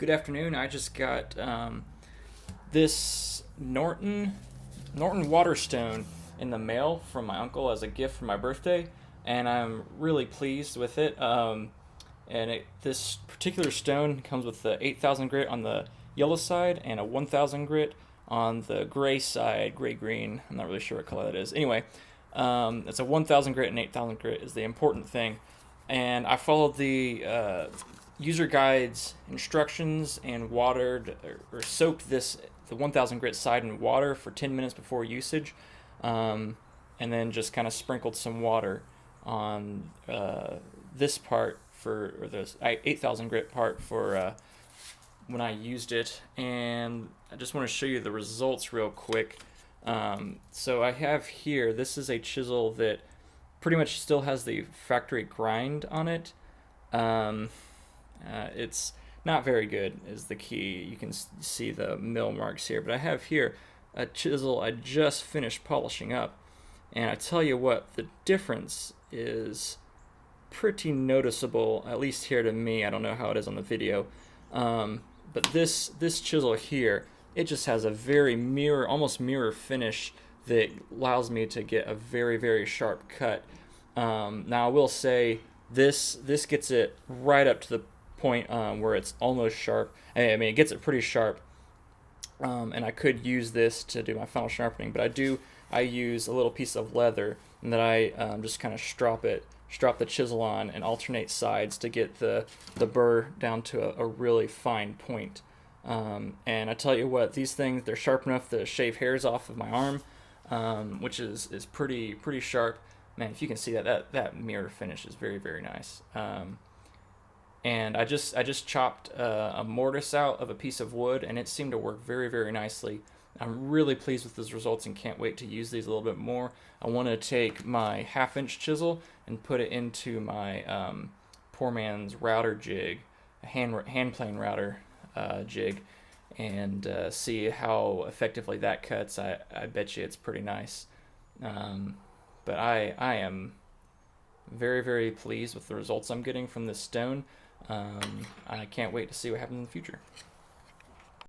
Good afternoon. I just got this Norton Waterstone in the mail from my uncle as a gift for my birthday, and I'm really pleased with it. This particular stone comes with the 8,000 grit on the yellow side and a 1,000 grit on the gray side, gray green. I'm not really sure what color that is. Anyway, it's a 1,000 grit and 8,000 grit is the important thing, and I followed the user guide's instructions and watered or soaked the 1,000 grit side in water for 10 minutes before usage, and then just kind of sprinkled some water on this part or this 8,000 grit part for when I used it. And I just want to show you the results real quick. So I have here, this is a chisel that pretty much still has the factory grind on it. It's not very good is the key. You can see the mill marks here, but I have here a chisel I just finished polishing up, and I tell you what, the difference is pretty noticeable, at least here to me. I don't know how it is on the video, but this chisel here, it just has a very almost mirror finish that allows me to get a very sharp cut. Now I will say this gets it right up to the point where it's almost sharp. I mean, it gets it pretty sharp, and I could use this to do my final sharpening, but I use a little piece of leather, and that I just kind of strop the chisel on and alternate sides to get the burr down to a really fine point. And I tell you what, these things, they're sharp enough to shave hairs off of my arm, which is pretty sharp. Man, if you can see that mirror finish is very nice. And I just chopped a mortise out of a piece of wood, and it seemed to work very nicely. I'm really pleased with these results and can't wait to use these a little bit more. I want to take my 1/2-inch chisel and put it into my poor man's router jig, a hand plane router jig, and see how effectively that cuts. I bet you it's pretty nice. But I am very pleased with the results I'm getting from this stone. I can't wait to see what happens in the future.